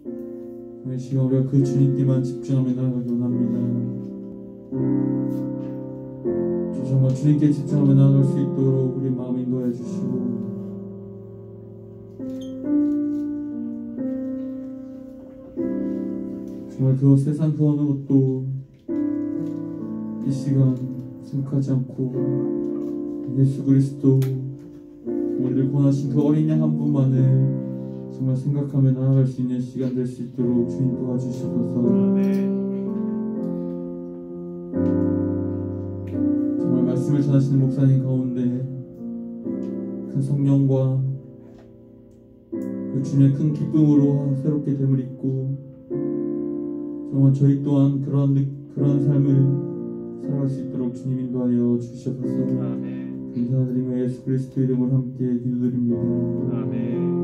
이 시간 우리가 그 주님께만 집중하며 나아가기 원합니다. 정말 주님께 집중하며 나아갈 수 있도록 우리 마음 인도해 주시고, 정말 그 세상 그 어느 것도 이 시간 생각하지 않고 예수 그리스도 우리를 구원하신 그 어린 양 한 분만을 정말 생각하며 나아갈 수 있는 시간 될 수 있도록 주님 도와주시옵소서. 정말 말씀을 전하시는 목사님 가운데 큰 성령과 그 주님의 큰 기쁨으로 새롭게 됨을 입고 정말 저희 또한 그런 삶을 살아갈 수 있도록 주님 인도하여 주시옵소서. 감사드리며 예수 그리스도 이름으로 함께 기도드립니다. 아멘.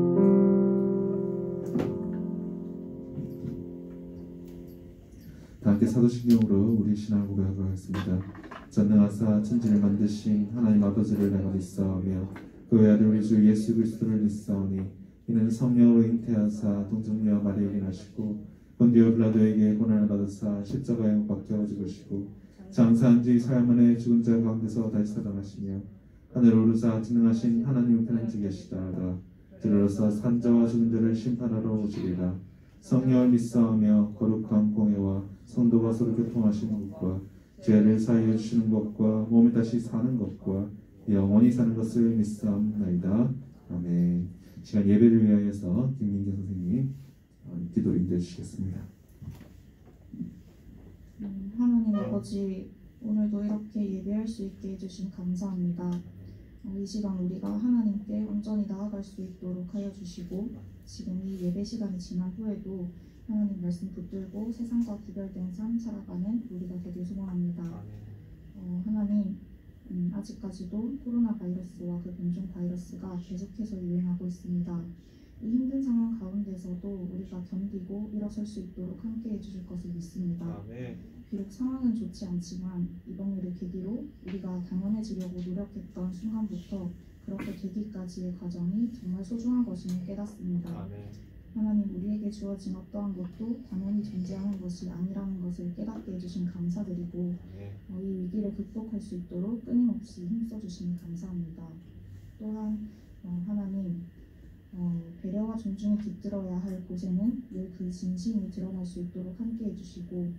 다 함께 사도신경으로 우리 신앙을 고백하겠습니다. 전능하사 천지를 만드신 하나님 아버지를 내가 믿사오며 그 외아들 우리 주 예수 그리스도를 믿사오니 이는 성령으로 잉태하사 동정녀와 마리아에게 나시고 본디오 빌라도에게 고난을 받으사 십자가에 못 박혀 죽으시고 장사한 지 사흘 만에 죽은 자 가운데서 다시 살아나시며 하늘에 오르사 전능하신 하나님 우편에 앉아 계시다가 들으로서 산자와 죽은 자를 심판하러 오시리라. 성령을 믿사오며 거룩한 공예와 성도가 서로 교통하시는 것과 죄를 사하여 주시는 것과 몸이 다시 사는 것과 영원히 사는 것을 믿사옵나이다. 아멘. 시간 예배를 위하여서 김민경 선생님 기도 인도해 주시겠습니다. 하나님 아버지, 오늘도 이렇게 예배할 수 있게 해주신 감사합니다. 이 시간 우리가 하나님께 온전히 나아갈 수 있도록 하여 주시고, 지금 이 예배 시간이 지난 후에도 하나님 말씀 붙들고 세상과 구별된 삶 살아가는 우리가 되길 소망합니다. 하나님, 아직까지도 코로나 바이러스와 그 변종 바이러스가 계속해서 유행하고 있습니다. 이 힘든 상황 가운데서도 우리가 견디고 일어설 수 있도록 함께 해주실 것을 믿습니다. 비록 상황은 좋지 않지만 이번 일을 계기로 우리가 당연해지려고 노력했던 순간부터 그렇게 되기까지의 과정이 정말 소중한 것임을 깨닫습니다. 하나님, 우리에게 주어진 어떠한 것도 당연히 존재하는 것이 아니라는 것을 깨닫게 해주신 감사드리고, 이 위기를 극복할 수 있도록 끊임없이 힘써주시니 감사합니다. 또한 하나님, 배려와 존중이 깃들어야 할 곳에는 늘 그 진심이 드러날 수 있도록 함께 해주시고,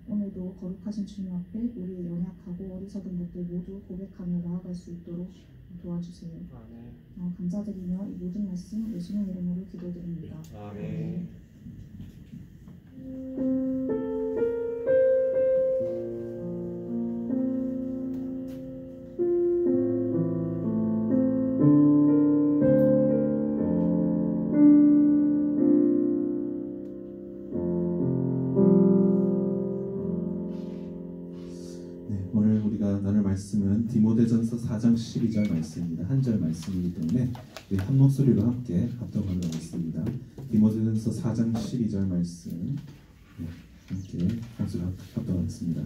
오늘도 거룩하신 주님 앞에 우리의 연약하고 어리석은 것들 모두 고백하며 나아갈 수 있도록 도와주세요. 감사드리며 이 모든 말씀 예수님 이름으로 기도드립니다. 아멘. 오늘 우리가 나눌 말씀은 디모데전서 4장 12절 말씀입니다. 한 절 말씀이기 때문에 우리 한 목소리로 함께 합독하도록 하겠습니다. 디모데전서 4장 12절 말씀 함께 한 소리 합독하겠습니다.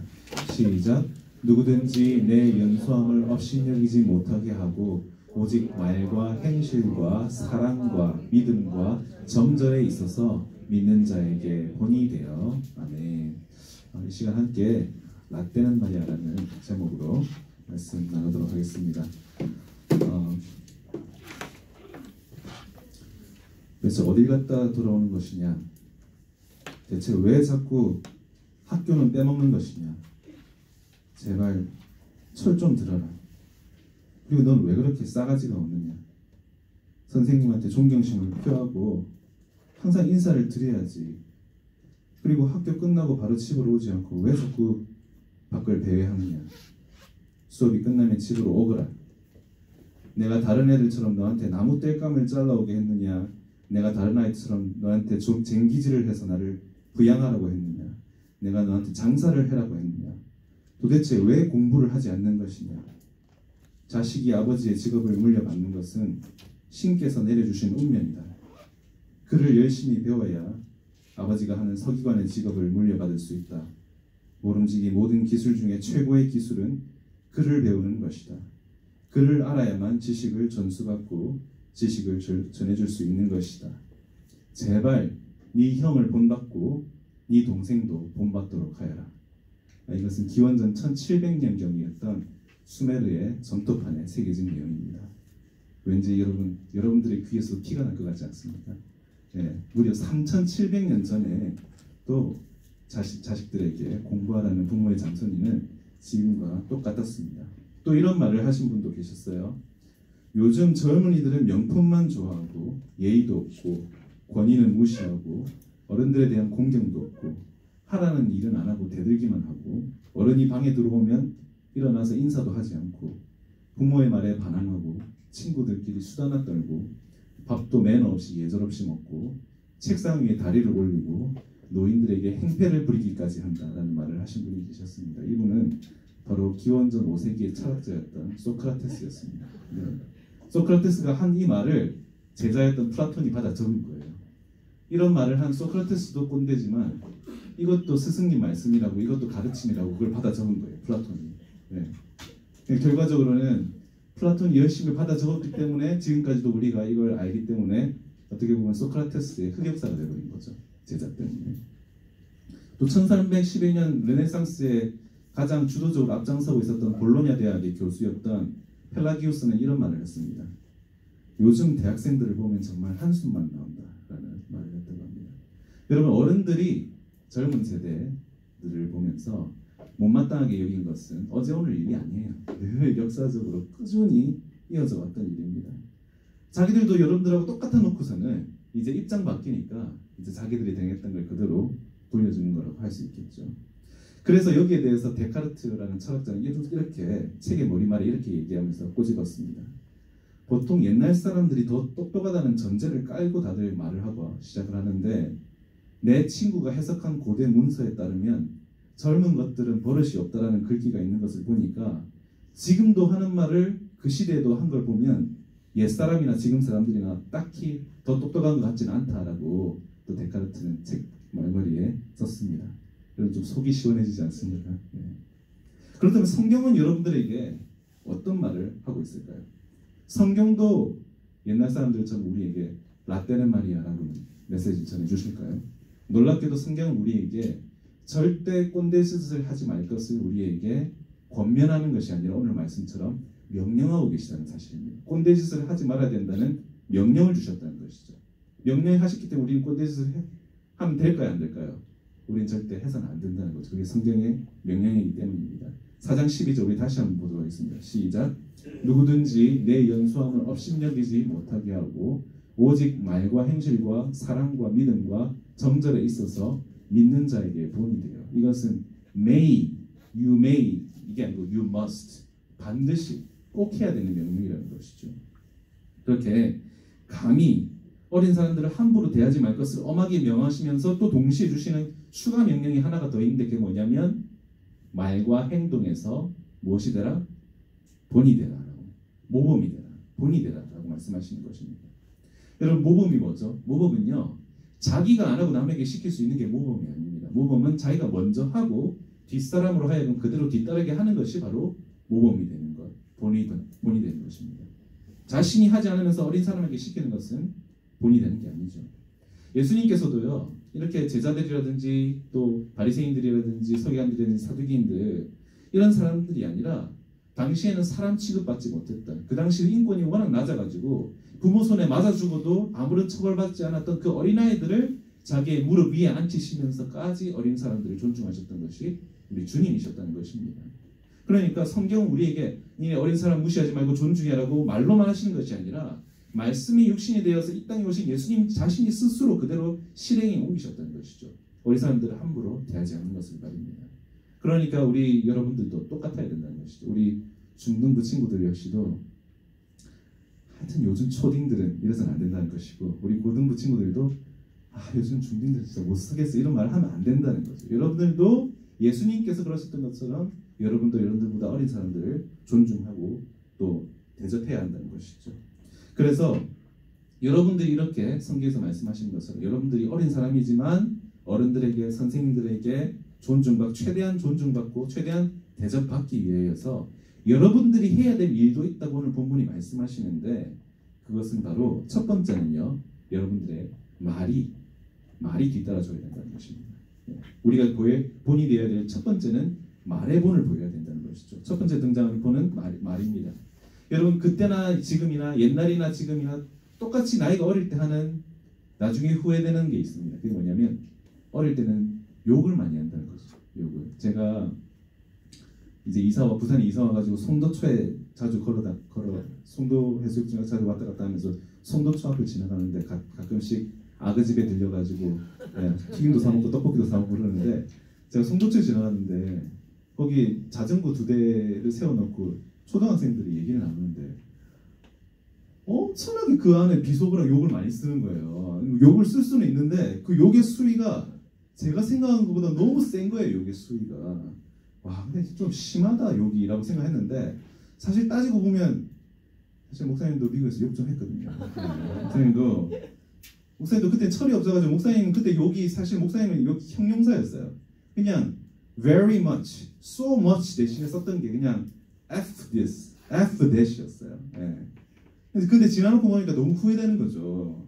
시작. 누구든지 내 연소함을 업신여기지 못하게 하고 오직 말과 행실과 사랑과 믿음과 정절에 있어서 믿는 자에게 본이 되어. 아멘. 이 시간 함께 라떼는 마리아라는 제목으로 말씀 나누도록 하겠습니다. 대체 어딜 갔다 돌아오는 것이냐? 대체 왜 자꾸 학교는 빼먹는 것이냐? 제발 철 좀 들어라. 그리고 넌 왜 그렇게 싸가지가 없느냐? 선생님한테 존경심을 표하고 항상 인사를 드려야지. 그리고 학교 끝나고 바로 집으로 오지 않고 왜 자꾸 밖을 배회하느냐? 수업이 끝나면 집으로 오거라. 내가 다른 애들처럼 너한테 나무 땔감을 잘라오게 했느냐? 내가 다른 아이처럼 너한테 좀 쟁기질을 해서 나를 부양하라고 했느냐? 내가 너한테 장사를 해라고 했느냐? 도대체 왜 공부를 하지 않는 것이냐? 자식이 아버지의 직업을 물려받는 것은 신께서 내려주신 운명이다. 글을 열심히 배워야 아버지가 하는 서기관의 직업을 물려받을 수 있다. 모름지기 모든 기술 중에 최고의 기술은 글을 배우는 것이다. 글을 알아야만 지식을 전수받고 지식을 전해줄 수 있는 것이다. 제발 네 형을 본받고 네 동생도 본받도록 하여라. 이것은 기원전 1700년경이었던 수메르의 점토판에 새겨진 내용입니다. 왠지 여러분들의 귀에서 피가 날 것 같지 않습니까? 네, 무려 3700년 전에 또 자식들에게 공부하라는 부모의 장손이는 지금과 똑같았습니다. 또 이런 말을 하신 분도 계셨어요. 요즘 젊은이들은 명품만 좋아하고 예의도 없고 권위는 무시하고 어른들에 대한 공경도 없고 하라는 일은 안 하고 대들기만 하고 어른이 방에 들어오면 일어나서 인사도 하지 않고 부모의 말에 반항하고 친구들끼리 수다나 떨고 밥도 매너 없이 예절 없이 먹고 책상 위에 다리를 올리고 노인들에게 행패를 부리기까지 한다라는 말을 하신 분이 계셨습니다. 이분은 바로 기원전 5세기의 철학자였던 소크라테스였습니다. 네. 소크라테스가 한 이 말을 제자였던 플라톤이 받아 적은 거예요. 이런 말을 한 소크라테스도 꼰대지만 이것도 스승님 말씀이라고 이것도 가르침이라고 그걸 받아 적은 거예요. 플라톤이. 네. 결과적으로는 플라톤이 열심히 받아 적었기 때문에 지금까지도 우리가 이걸 알기 때문에 어떻게 보면 소크라테스의 흑역사가 되어버린 거죠. 제자 때문에. 또 1311년 르네상스에 가장 주도적으로 앞장서고 있었던 볼로냐 대학의 교수였던 펠라기우스는 이런 말을 했습니다. 요즘 대학생들을 보면 정말 한숨만 나온다라는 말을 했던 겁니다. 여러분, 어른들이 젊은 세대들을 보면서 못마땅하게 여긴 것은 어제 오늘 일이 아니에요. 늘 역사적으로 꾸준히 이어져 왔던 일입니다. 자기들도 여러분들하고 똑같아 놓고서는 이제 입장 바뀌니까 이제 자기들이 당했던 걸 그대로 돌려주는 거라고 할 수 있겠죠. 그래서 여기에 대해서 데카르트라는 철학자는 이렇게 책의 머리말에 이렇게 얘기하면서 꼬집었습니다. 보통 옛날 사람들이 더 똑똑하다는 전제를 깔고 다들 말을 하고 시작을 하는데 내 친구가 해석한 고대 문서에 따르면 젊은 것들은 버릇이 없다라는 글귀가 있는 것을 보니까 지금도 하는 말을 그 시대에도 한 걸 보면 옛사람이나 지금 사람들이나 딱히 더 똑똑한 것 같지는 않다라고 또 데카르트는 책 말머리에 썼습니다. 여러분 좀 속이 시원해지지 않습니까? 네. 그렇다면 성경은 여러분들에게 어떤 말을 하고 있을까요? 성경도 옛날 사람들처럼 우리에게 라떼는 말이야라고 메시지를 전해주실까요? 놀랍게도 성경은 우리에게 절대 꼰대짓을 하지 말 것을 우리에게 권면하는 것이 아니라 오늘 말씀처럼 명령하고 계시다는 사실입니다. 꼰대짓을 하지 말아야 된다는 명령을 주셨다는 것이죠. 명령하셨기 때문에 우리는 꼰대짓을 하면 될까요? 안 될까요? 우리는 절대 해서는 안 된다는 거죠. 그게 성경의 명령이기 때문입니다. 4장 12절 우리 다시 한번 보도록 하겠습니다. 시작. 누구든지 내 연수함을 업신여기지 못하게 하고 오직 말과 행실과 사랑과 믿음과 정절에 있어서 믿는 자에게 본이 되어. 이것은 may, you may 이게 아니고 you must 반드시 꼭 해야 되는 명령이라는 것이죠. 그렇게 감히 어린 사람들을 함부로 대하지 말 것을 엄하게 명하시면서 또 동시에 주시는 추가 명령이 하나가 더 있는데 그게 뭐냐면 말과 행동에서 무엇이 되라? 본이 되라. 모범이 되라. 본이 되라 라고 말씀하시는 것입니다. 여러분 모범이 뭐죠? 모범은요 자기가 안 하고 남에게 시킬 수 있는 게 모범이 아닙니다. 모범은 자기가 먼저 하고 뒷사람으로 하여금 그대로 뒤따르게 하는 것이 바로 모범이 되는 것, 본이 되는 것입니다. 자신이 하지 않으면서 어린 사람에게 시키는 것은 본이 되는 게 아니죠. 예수님께서도요 이렇게 제자들이라든지 또 바리새인들이라든지 서기관들이라든지 사두개인들 이런 사람들이 아니라 당시에는 사람 취급받지 못했다. 그 당시 인권이 워낙 낮아가지고 부모 손에 맞아 죽어도 아무런 처벌받지 않았던 그 어린아이들을 자기의 무릎 위에 앉히시면서까지 어린 사람들을 존중하셨던 것이 우리 주님이셨다는 것입니다. 그러니까 성경은 우리에게 니네 어린 사람 무시하지 말고 존중해라고 말로만 하시는 것이 아니라 말씀이 육신이 되어서 이 땅에 오신 예수님 자신이 스스로 그대로 실행에 옮기셨다는 것이죠. 어린 사람들을 함부로 대하지 않는 것을 말입니다. 그러니까 우리 여러분들도 똑같아야 된다는 것이죠. 우리 중등부 친구들 역시도 하여튼 요즘 초딩들은 이래서는 안 된다는 것이고 우리 고등부 친구들도 요즘 중딩들 진짜 못 쓰겠어 이런 말을 하면 안 된다는 거죠. 여러분들도 예수님께서 그러셨던 것처럼 여러분도 여러분들보다 어린 사람들을 존중하고 또 대접해야 한다는 것이죠. 그래서 여러분들이 이렇게 성경에서 말씀하신 것처럼 여러분들이 어린 사람이지만 어른들에게 선생님들에게 최대한 존중받고 최대한 대접받기 위해서 여러분들이 해야 될 일도 있다고 오늘 본문이 말씀하시는데 그것은 바로 첫 번째는요 여러분들의 말이 말이 뒤따라줘야 된다는 것입니다. 우리가 본이 되어야 될 첫 번째는 말의 본을 보여야 된다는 것이죠. 첫 번째 등장하는 본은 말입니다. 여러분 그때나 지금이나 옛날이나 지금이나 똑같이 나이가 어릴 때 하는 나중에 후회되는 게 있습니다. 그게 뭐냐면 어릴 때는 욕을 많이 한다는 거죠. 욕을. 제가 이제 부산에 이사 와가지고 송도초에 자주 걸어 송도 해수욕장에 자주 왔다 갔다 하면서 송도초 앞을 지나가는데 가끔씩 아그집에 들려가지고 튀김도 사 먹고 떡볶이도 사 먹고 그러는데 제가 송도초에 지나갔는데 거기 자전거 2대를 세워놓고 초등학생들이 얘기를 나누는데 엄청나게 그 안에 비속어랑 욕을 많이 쓰는 거예요. 욕을 쓸 수는 있는데 그 욕의 수위가 제가 생각한 것보다 너무 센 거예요. 욕의 수위가. 와, 근데 좀 심하다 욕이라고 생각했는데 사실 따지고 보면 사실 목사님도 미국에서 욕 좀 했거든요. 목사님도 그때 철이 없어가지고 목사님은 그때 욕이 사실 목사님은 욕 형용사였어요. 그냥 very much, so much 대신에 썼던 게 그냥 F this, F that이었어요. 예. 근데 지나놓고 보니까 너무 후회되는 거죠.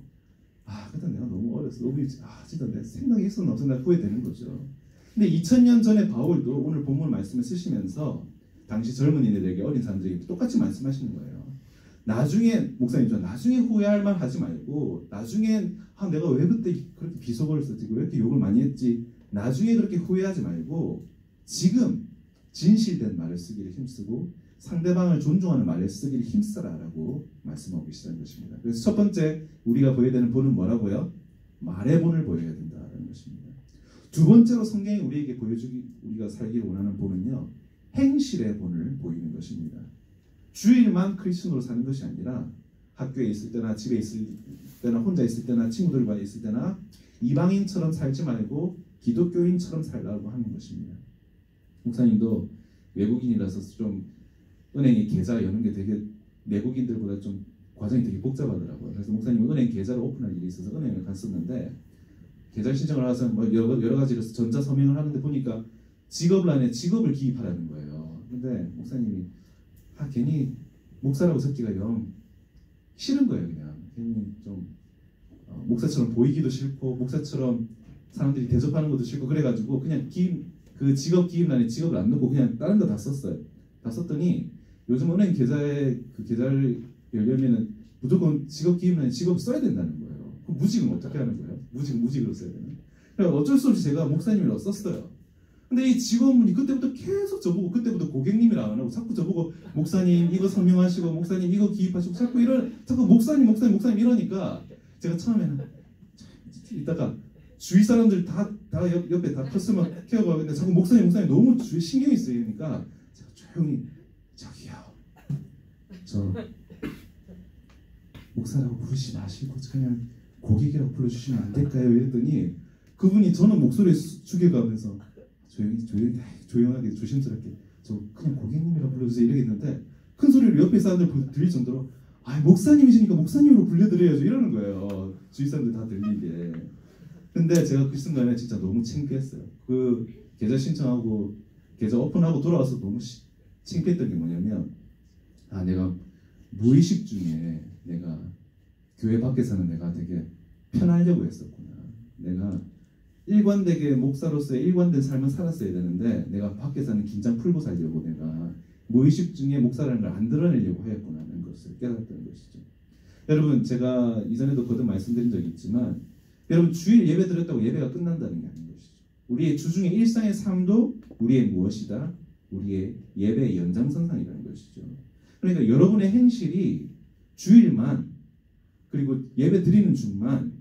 그때 내가 너무 어렸어. 너무 진짜 내 생각이 있었나 없었나 후회되는 거죠. 근데 2000년 전에 바울도 오늘 본문 말씀을 쓰시면서 당시 젊은이들에게 어린 사람들에게 똑같이 말씀하시는 거예요. 나중에 목사님죠. 나중에 후회할 만 하지 말고 나중에 내가 왜 그때 그렇게 비속어를 썼지? 왜 이렇게 욕을 많이 했지? 나중에 그렇게 후회하지 말고 지금 진실된 말을 쓰기를 힘쓰고 상대방을 존중하는 말을 쓰기를 힘써라라고 말씀하고 계시다는 것입니다. 그래서 첫 번째 우리가 보여야 되는 본은 뭐라고요? 말의 본을 보여야 된다는 것입니다. 두 번째로 성경이 우리에게 우리가 살기를 원하는 본은요, 행실의 본을 보이는 것입니다. 주일만 크리스천으로 사는 것이 아니라 학교에 있을 때나 집에 있을 때나 혼자 있을 때나 친구들과 있을 때나 이방인처럼 살지 말고 기독교인처럼 살라고 하는 것입니다. 목사님도 외국인이라서 좀 은행에 계좌 여는 게 되게 내국인들보다 좀 과정이 되게 복잡하더라고요. 그래서 목사님은 은행 계좌를 오픈할 일이 있어서 은행을 갔었는데 계좌 신청을 해서 뭐 여러 가지로 전자 서명을 하는데 보니까 직업란에 직업을 기입하라는 거예요. 근데 목사님이 괜히 목사라고 듣기가 영 싫은 거예요. 그냥 괜히 좀 목사처럼 보이기도 싫고 목사처럼 사람들이 대접하는 것도 싫고 그래가지고 그냥 그 직업 기입란에 직업을 안 넣고 그냥 다른 거 다 썼어요. 다 썼더니 요즘 은행 계좌에 그 계좌를 열려면은 무조건 직업 기입란에 직업을 써야 된다는 거예요. 그럼 무직은 어떻게 하는 거예요? 무직으로 써야 되는. 그러니까 어쩔 수 없이 제가 목사님이라고 썼어요. 근데 이 직원분이 그때부터 계속 저보고 그때부터 고객님이라 안 하고 자꾸 저보고 목사님 이거 서명하시고 목사님 이거 기입하시고 자꾸 목사님 이러니까 제가 처음에는 이따가 주위 사람들 다 옆에 다 커스터머 케어가 근데 자꾸 목사님 너무 주위에 신경이 쓰이니까 제가 조용히 저기요 저 목사라고 부르지 마시고 그냥 고객이라고 불러주시면 안 될까요? 이랬더니 그분이 저는 목소리 죽여가면서 조용하게 조심스럽게 저 그냥 고객님이라고 불러주세요 이러겠는데 큰 소리로 옆에 사람들 들릴 정도로 목사님이시니까 목사님으로 불려드려야죠 이러는 거예요. 주위 사람들 다 들리게. 근데 제가 그 순간에 진짜 너무 창피했어요. 그 계좌 신청하고 계좌 오픈하고 돌아와서 너무 창피했던 게 뭐냐면 내가 무의식 중에 내가 교회 밖에서는 내가 되게 편하려고 했었구나. 내가 일관되게 목사로서의 일관된 삶을 살았어야 되는데 내가 밖에서는 긴장 풀고 살려고 내가 무의식 중에 목사라는 걸 안 드러내려고 하였구나는 것을 깨달았던 것이죠. 여러분 제가 이전에도 거듭 말씀드린 적이 있지만 여러분 주일 예배 드렸다고 예배가 끝난다는 게 아닌 것이죠. 우리의 주중의 일상의 삶도 우리의 무엇이다? 우리의 예배의 연장선상이라는 것이죠. 그러니까 여러분의 행실이 주일만 그리고 예배 드리는 중만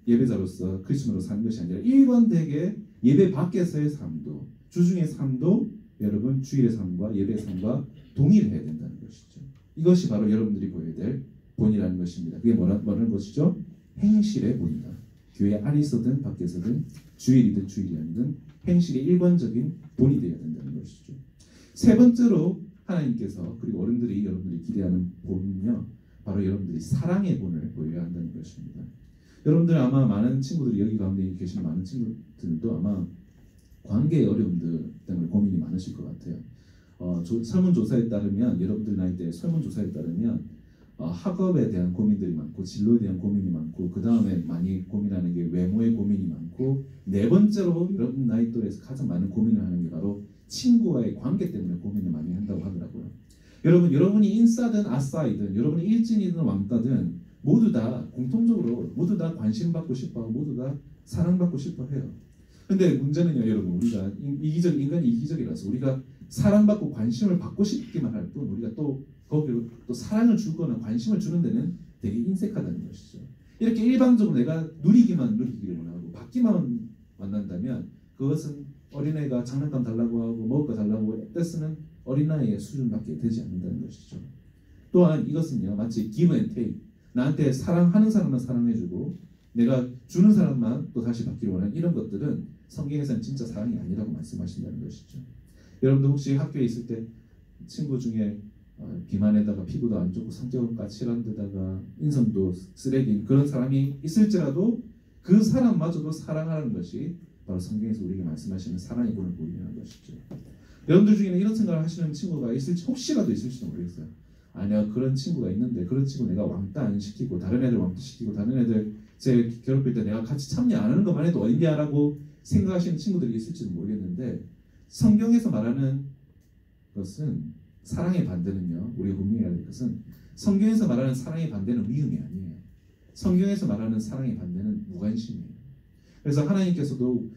예배자로서 크리스천으로 사는 것이 아니라 일관되게 예배 밖에서의 삶도 주중의 삶도 여러분 주일의 삶과 예배의 삶과 동일해야 된다는 것이죠. 이것이 바로 여러분들이 보여야 될 본이라는 것입니다. 그게 뭐라는 것이죠? 행실의 본이다. 교회 안에서든 밖에서든 주일이든 주일이 아니든 행실의 일관적인 본이 되어야 된다는 것이죠. 세 번째로 하나님께서 그리고 어른들이 여러분들이 기대하는 본은요. 바로 여러분들이 사랑의 본을 보여야 한다는 것입니다. 여러분들 아마 많은 친구들이 여기 가운데 계신 많은 친구들도 아마 관계의 어려움들 때문에 고민이 많으실 것 같아요. 설문조사에 따르면 여러분들 나이대 설문조사에 따르면 학업에 대한 고민들이 많고 진로에 대한 고민이 많고 그 다음에 많이 고민하는 게 외모에 네 번째로 여러분 나이 또래에서 가장 많은 고민을 하는 게 바로 친구와의 관계 때문에 고민을 많이 한다고 하더라고요. 여러분이 인싸든 아싸이든 여러분이 일진이든 왕따든 모두 다 공통적으로 모두 다 관심받고 싶어하고 모두 다 사랑받고 싶어 해요. 근데 문제는요, 여러분, 우리가 인간이 이기적이라서 우리가 사랑받고 관심을 받고 싶기만 할 뿐 우리가 또 거기로 또 사랑을 주거나 관심을 주는 데는 되게 인색하다는 것이죠. 이렇게 일방적으로 내가 누리기를 원하고 받기만 원한다면 그것은 어린애가 장난감 달라고 하고 먹을 거 달라고 떼쓰는 어린아이의 수준밖에 되지 않는다는 것이죠. 또한 이것은요, 마치 give and take, 나한테 사랑하는 사람만 사랑해주고 내가 주는 사람만 또 다시 받기를 원하는 이런 것들은 성경에서는 진짜 사랑이 아니라고 말씀하신다는 것이죠. 여러분들 혹시 학교에 있을 때 친구 중에 비만에다가 피부도 안 좋고 성격은 까칠한 데다가 인성도 쓰레기인 그런 사람이 있을지라도 그 사람마저도 사랑하는 것이 바로 성경에서 우리에게 말씀하시는 사랑의 본을 보이는 것이죠. 여러분들 중에는 이런 생각을 하시는 친구가 있을지 혹시라도 있을지도 모르겠어요. 아, 내가 그런 친구가 있는데 그런 친구 내가 왕따 안 시키고 다른 애들 왕따 시키고 다른 애들 제 괴롭힐 때 내가 같이 참여 안 하는 것만 해도 어딨냐라고 생각하시는 친구들이 있을지도 모르겠는데 성경에서 말하는 것은 사랑의 반대는요, 우리가 분명히 해야 될 것은 성경에서 말하는 사랑의 반대는 미움이 아니에요. 성경에서 말하는 사랑의 반대는 무관심이에요. 그래서 하나님께서도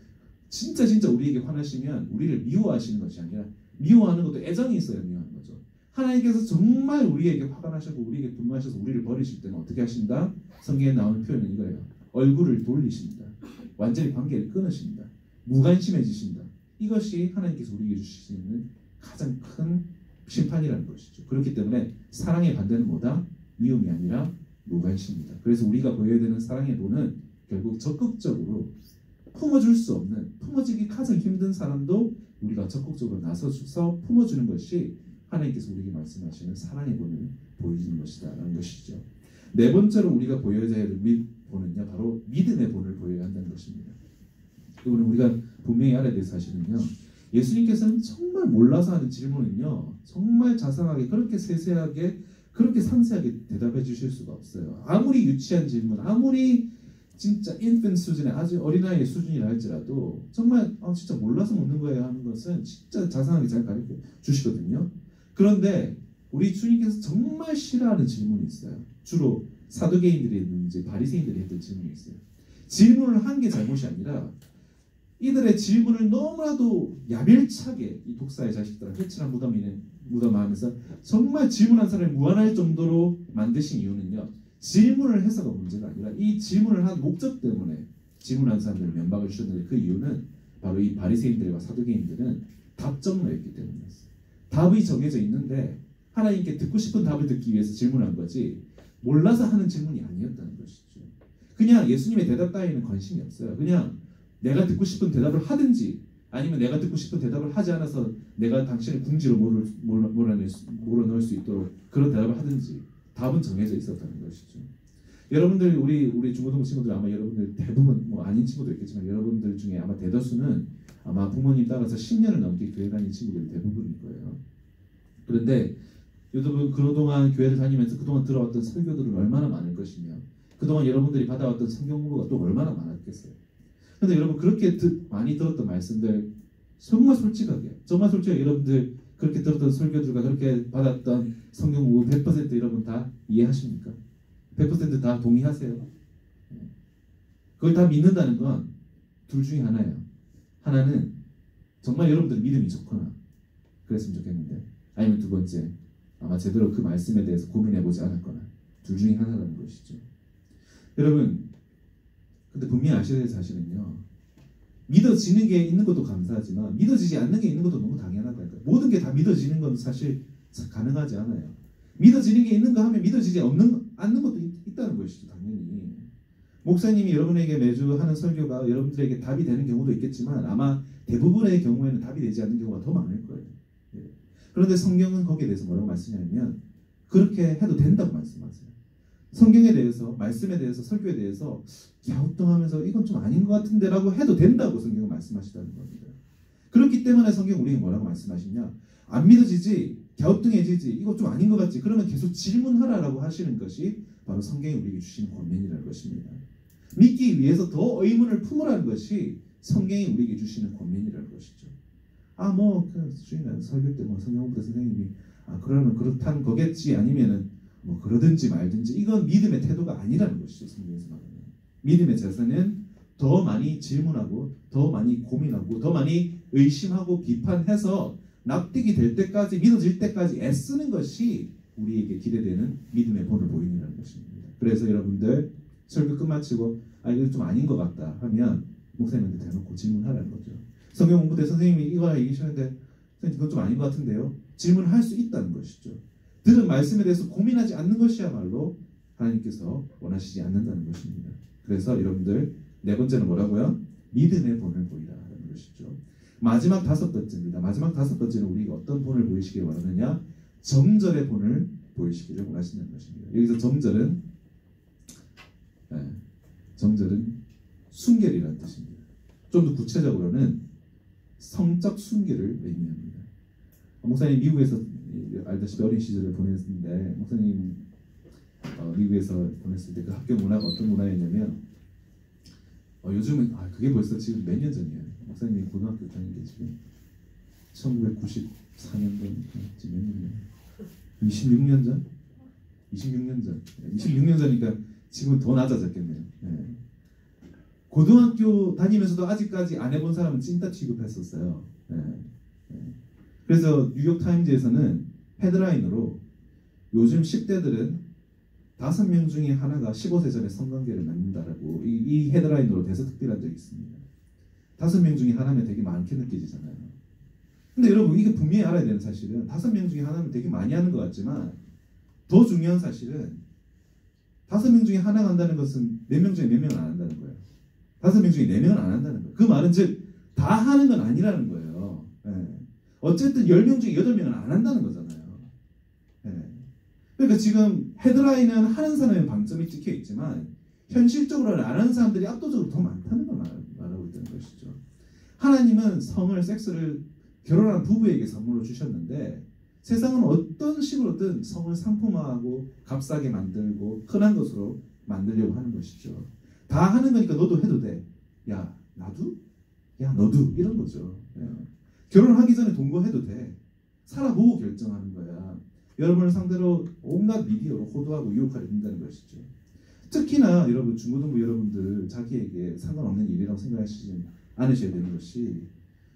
진짜 우리에게 화나시면 우리를 미워하시는 것이 아니라 미워하는 것도 애정이 있어야 미워하는 거죠. 하나님께서 정말 우리에게 화가 나셔서 우리에게 분노하셔서 우리를 버리실 때는 어떻게 하신다? 성경에 나오는 표현은 이거예요. 얼굴을 돌리십니다. 완전히 관계를 끊으십니다. 무관심해지신다. 이것이 하나님께서 우리에게 주시는 가장 큰 심판이라는 것이죠. 그렇기 때문에 사랑의 반대는 뭐다? 미움이 아니라 무관심입니다. 그래서 우리가 보여야 되는 사랑의 본은 결국 적극적으로 품어줄 수 없는, 품어주기 가장 힘든 사람도 우리가 적극적으로 나서서 품어주는 것이 하나님께서 우리에게 말씀하시는 사랑의 본을 보여주는 것이다 라는 것이죠. 네 번째로 우리가 보여야 될 본은요, 바로 믿음의 본을 보여야 한다는 것입니다. 이거는 우리가 분명히 알아야 될 사실은요, 예수님께서는 정말 몰라서 하는 질문은요, 정말 자상하게 그렇게 세세하게 그렇게 상세하게 대답해 주실 수가 없어요. 아무리 유치한 질문, 아무리 진짜 인펜트 수준의 아주 어린아이의 수준이라 할지라도 정말 진짜 몰라서 묻는 거예요 하는 것은 진짜 자상하게 잘 가르쳐 주시거든요. 그런데 우리 주님께서 정말 싫어하는 질문이 있어요. 주로 사두개인들이든지 바리새인들이 했던 질문이 있어요. 질문을 한 게 잘못이 아니라 이들의 질문을 너무나도 야멸차게 이 독사의 자식들은 해치란 무덤 하면서 정말 질문한 사람이 무한할 정도로 만드신 이유는요, 질문을 해서가 문제가 아니라 이 질문을 한 목적 때문에 질문한 사람들을 면박을 주셨는데 그 이유는 바로 이 바리새인들과 사두개인들은 답정너였기 때문이었어요. 답이 정해져 있는데 하나님께 듣고 싶은 답을 듣기 위해서 질문한 거지 몰라서 하는 질문이 아니었다는 것이죠. 그냥 예수님의 대답 따위는 관심이 없어요. 그냥 내가 듣고 싶은 대답을 하든지 아니면 내가 듣고 싶은 대답을 하지 않아서 내가 당신을 궁지로 몰아넣을 수 있도록 그런 대답을 하든지 답은 정해져 있었다는 것이죠. 여러분들 우리 중고등 친구들 아마 여러분들 대부분 뭐 아닌 친구도 있겠지만 여러분들 중에 아마 대다수는 아마 부모님 따라서 10년을 넘게 교회 다니는 친구들이 대부분일 거예요. 그런데 여러분 그동안 교회를 다니면서 그동안 들어왔던 설교들은 얼마나 많을 것이며 그동안 여러분들이 받아왔던 성경 공부가 또 얼마나 많았겠어요. 근데 여러분 그렇게 많이 들었던 말씀들 정말 솔직하게 여러분들 그렇게 들었던 설교들과 그렇게 받았던 성경 공부 100% 여러분 다 이해하십니까? 100% 다 동의하세요? 그걸 다 믿는다는 건 둘 중에 하나예요. 하나는 정말 여러분들 믿음이 좋거나 그랬으면 좋겠는데, 아니면 두 번째 아마 제대로 그 말씀에 대해서 고민해보지 않았거나, 둘 중에 하나라는 것이죠. 여러분 근데 분명히 아셔야 될 사실은요, 믿어지는 게 있는 것도 감사하지만 믿어지지 않는 게 있는 것도 너무 당연하다니까요. 모든 게 다 믿어지는 건 사실 가능하지 않아요. 믿어지는 게 있는가 하면 믿어지지 않는 것도 있다는 것이죠. 당연히 목사님이 여러분에게 매주 하는 설교가 여러분들에게 답이 되는 경우도 있겠지만 아마 대부분의 경우에는 답이 되지 않는 경우가 더 많을 거예요. 그런데 성경은 거기에 대해서 뭐라고 말씀하냐면 그렇게 해도 된다고 말씀하세요. 성경에 대해서, 말씀에 대해서, 설교에 대해서 갸우뚱하면서 이건 좀 아닌 것 같은데 라고 해도 된다고 성경은 말씀하시다는 겁니다. 그렇기 때문에 성경 우리에게 뭐라고 말씀하시냐, 안 믿어지지, 갸우뚱해지지, 이거 좀 아닌 것 같지, 그러면 계속 질문하라라고 하시는 것이 바로 성경이 우리에게 주시는 권면이라는 것입니다. 믿기 위해서 더 의문을 품으라는 것이 성경이 우리에게 주시는 권면이라는 것이죠. 그 주인은 설교 때 성경 공부 선생님이 그러면 그렇다는 거겠지, 아니면은 그러든지 말든지, 이건 믿음의 태도가 아니라는 것이죠. 성경에서 말하는 믿음의 자세는 더 많이 질문하고, 더 많이 고민하고, 더 많이 의심하고 비판해서 납득이 될 때까지, 믿어질 때까지 애쓰는 것이 우리에게 기대되는 믿음의 본을 보이는 것입니다. 그래서 여러분들 설교 끝마치고 이거 좀 아닌 것 같다 하면 목사님한테 대놓고 질문하라는 거죠. 성경 공부 때 선생님이 이거 얘기하시는데 선생님 그건 좀 아닌 것 같은데요. 질문을 할 수 있다는 것이죠. 들은 말씀에 대해서 고민하지 않는 것이야말로 하나님께서 원하시지 않는다는 것입니다. 그래서 여러분들 네 번째는 뭐라고요? 믿음의 본을 보이라는 것이죠. 마지막 다섯 번째입니다. 마지막 다섯 번째는 우리가 어떤 본을 보이시길 원하느냐? 정절의 본을 보이시기를 원하신다는 것입니다. 여기서 정절은 순결이라는 뜻입니다. 좀 더 구체적으로는 성적 순결을 의미합니다. 목사님 미국에서 알다시피 어린 시절을 보냈는데, 목사님 미국에서 보냈을 때 그 학교 문화가 어떤 문화였냐면, 요즘은 그게 벌써 지금 몇 년 전이에요. 목사님이 고등학교 다닌 게 지금 1994년도 지금 몇 년이에요? 26년 전? 26년 전이니까 지금은 더 낮아졌겠네요. 고등학교 다니면서도 아직까지 안 해본 사람은 찐따 취급했었어요. 그래서 뉴욕타임즈에서는 헤드라인으로 요즘 10대들은 5명 중에 하나가 15세 전에 성관계를 맺는다라고 이 헤드라인으로 대서특필한 적이 있습니다. 5명 중에 하나면 되게 많게 느껴지잖아요. 근데 여러분, 이게 분명히 알아야 되는 사실은 5명 중에 하나면 되게 많이 하는 것 같지만, 더 중요한 사실은 5명 중에 하나가 한다는 것은 4명 중에 몇 명은 안 한다는 거예요. 5명 중에 4명은 안 한다는 거예요. 그 말은 즉 다 하는 건 아니라는 거예요. 어쨌든 10명 중에 8명은 안 한다는 거잖아요. 그러니까 지금 헤드라인은 하는 사람의 방점이 찍혀 있지만, 현실적으로는 안 하는 사람들이 압도적으로 더 많다는 걸 말하고 있다는 것이죠. 하나님은 섹스를 결혼한 부부에게 선물로 주셨는데, 세상은 어떤 식으로든 성을 상품화하고 값싸게 만들고 흔한 것으로 만들려고 하는 것이죠. 다 하는 거니까 너도 해도 돼. 야, 나도? 야, 너도? 이런 거죠. 결혼하기 전에 동거해도 돼. 살아보고 결정하는 거야. 여러분을 상대로 온갖 미디어로 호도하고 유혹하려 든다는 것이죠. 특히나 여러분, 중고등부 여러분들 자기에게 상관없는 일이라고 생각하시지 않으셔야 되는 것이,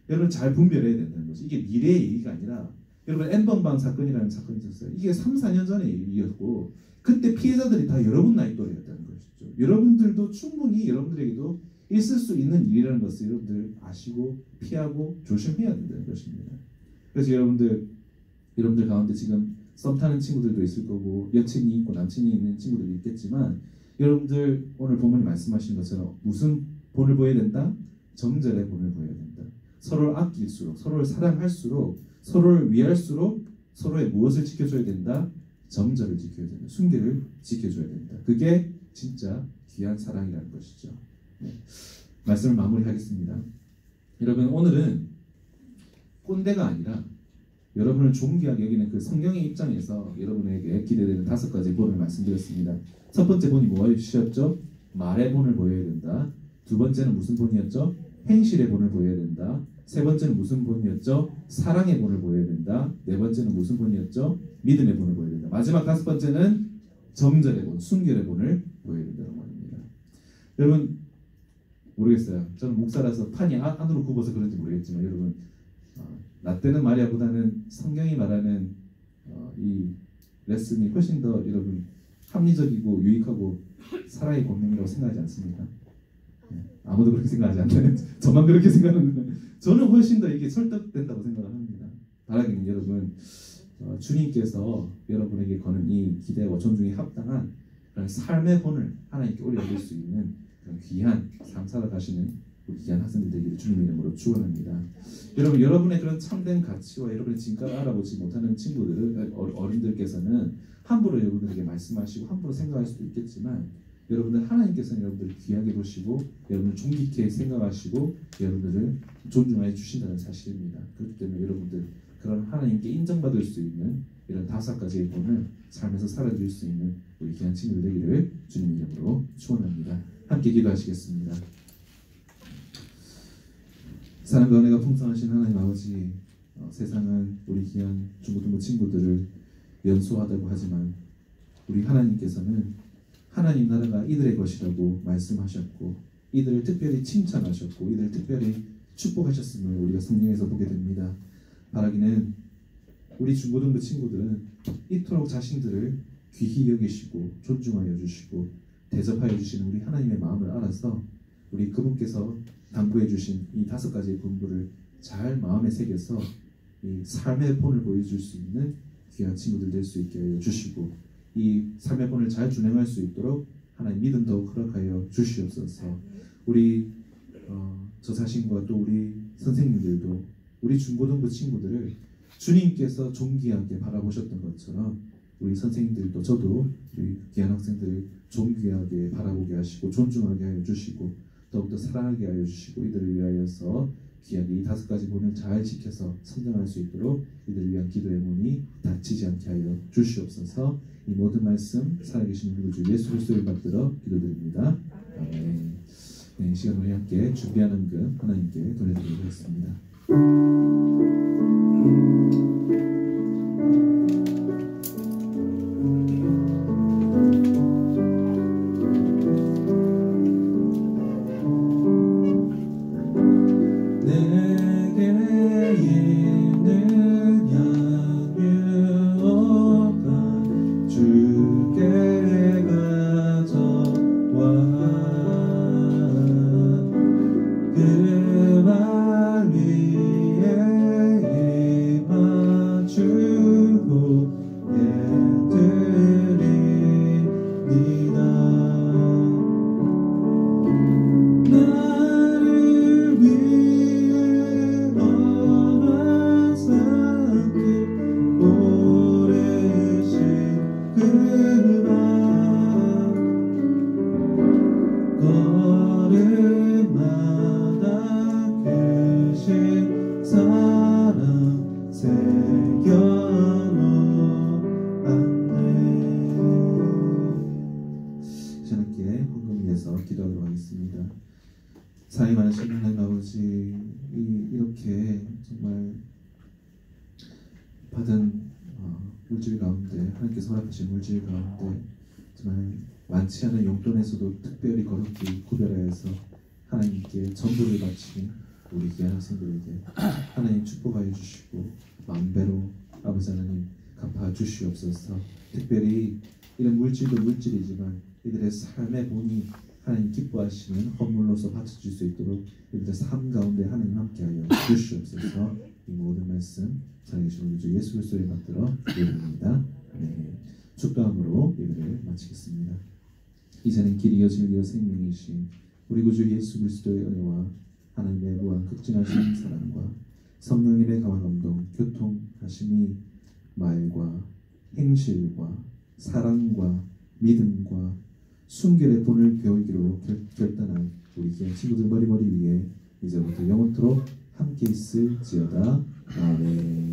여러분 잘 분별해야 된다는 것이, 이게 미래의 얘기가 아니라, 여러분 N번방 사건이라는 사건이 있었어요. 이게 3, 4년 전의 일이었고, 그때 피해자들이 다 여러분 나이 또래였다는 것이죠. 여러분들도 충분히 여러분들에게도 있을 수 있는 일이라는 것을 여러분들 아시고 피하고 조심해야 된다는 것입니다. 그래서 여러분들 가운데 지금 썸 타는 친구들도 있을 거고, 여친이 있고 남친이 있는 친구들도 있겠지만, 여러분들 오늘 본문이 말씀하신 것처럼 무슨 본을 보여야 된다? 정절의 본을 보여야 된다. 서로를 아낄수록, 서로를 사랑할수록, 서로를 위할수록 서로의 무엇을 지켜줘야 된다? 정절을 지켜야 된다. 순결을 지켜줘야 된다. 그게 진짜 귀한 사랑이라는 것이죠. 말씀을 마무리하겠습니다. 여러분, 오늘은 꼰대가 아니라 여러분을 존귀하게 여기는 그 성경의 입장에서 여러분에게 기대되는 5가지 본을 말씀드렸습니다. 첫 번째 본이 무엇이었죠? 말의 본을 보여야 된다. 두 번째는 무슨 본이었죠? 행실의 본을 보여야 된다. 세 번째는 무슨 본이었죠? 사랑의 본을 보여야 된다. 네 번째는 무슨 본이었죠? 믿음의 본을 보여야 된다. 마지막 5번째는 정절의 본, 순결의 본을 보여야 된다는 말입니다. 여러분, 모르겠어요. 저는 목사라서 판이 안으로 굽어서 그런지 모르겠지만, 여러분, 나 때는 말이야보다는 성경이 말하는 이 레슨이 훨씬 더 여러분 합리적이고 유익하고 사랑의 권면이라고 생각하지 않습니까? 아무도 그렇게 생각하지 않나요? 저만 그렇게 생각하는 거예요. 저는 훨씬 더 이게 설득된다고 생각을 합니다. 바라기는 여러분, 주님께서 여러분에게 거는 이 기대와 존중에 합당한 그런 삶의 본을 하나님께 올려드릴 수 있는 그런 귀한 삶 살아가시는 우리 귀한 학생들 되기를 주님의 이름으로 축원합니다. 여러분, 여러분의 그런 참된 가치와 여러분의 진가를 알아보지 못하는 친구들은, 어른들께서는 함부로 여러분들에게 말씀하시고 함부로 생각할 수도 있겠지만, 여러분들 하나님께서는 여러분들을 귀하게 보시고 여러분을 존귀케 생각하시고 여러분들을 존중해 주신다는 사실입니다. 그렇기 때문에 여러분들 그런 하나님께 인정받을 수 있는 이런 5가지의 본을 삶에서 살아줄 수 있는 우리 귀한 친구들 되기를 주님의 이름으로 축원합니다. 함께 기도하시겠습니다. 사랑과 은혜가 풍성하신 하나님 아버지, 세상은 우리 귀한 중고등부 친구들을 연소하다고 하지만 우리 하나님께서는 하나님 나라가 이들의 것이라고 말씀하셨고 이들을 특별히 칭찬하셨고 이들을 특별히 축복하셨음을 우리가 성경에서 보게 됩니다. 바라기는 우리 중고등부 친구들은 이토록 자신들을 귀히 여기시고 존중하여 주시고 대접하여 주시는 우리 하나님의 마음을 알아서 우리 그분께서 당부해 주신 이 5가지의 분부를 잘 마음에 새겨서 이 삶의 본을 보여줄 수 있는 귀한 친구들 될 수 있게 하여 주시고 이 삶의 본을 잘 준행할 수 있도록 하나님 믿음 더욱 허락하여 주시옵소서. 우리 저 자신과 또 우리 선생님들도 우리 중고등부 친구들을 주님께서 존귀하게 바라보셨던 것처럼 우리 선생님들도 저도 우리 귀한 학생들을 존귀하게 바라보게 하시고 존중하게 하여 주시고 더욱더 사랑하게 하여 주시고 이들을 위하여서 귀하게 이 5가지 본을 잘 지켜서 성장할 수 있도록 이들을 위한 기도의 문이 닫히지 않게 하여 주시옵소서. 이 모든 말씀 살아계신 우리 주 예수 그리스도를 받들어 기도드립니다. 아멘. 네, 이 시간 우리 함께 준비하는 금 하나님께 돌려드리도록 하겠습니다. 사랑이 많으신 하나님 아버지, 이렇게 정말 받은 물질 가운데 하나님께서 허락하신 물질 가운데 정말 많지 않은 용돈에서도 특별히 거룩히 구별하여서 하나님께 전부를 바친 우리 귀한 학생들에게 하나님 축복하여 주시고 만배로 아버지 하나님 갚아 주시옵소서. 특별히 이런 물질도 물질이지만 이들의 삶의 본이 하나님 기뻐하시는 헌물로서 바쳐질 수 있도록 이들의 삶 가운데 하나님 함께하여 주시옵소서. 이 모든 말씀 살아계신 우리 주 예수 그리스도를 받들어 드립니다. 네. 축도함으로 예배를 마치겠습니다. 이제는 길이여 진리여 생명이신 우리 구주 예수 그리스도의 은혜와 하나님의 무한 극진하신 사랑과 성령님의 강한 감동 교통하심이 말과 행실과 사랑과 믿음과 순결의 본을 배우기로 결단한 우리 귀한 친구들 머리머리 위에 이제부터 영원토록 함께 있을지어다. 아멘.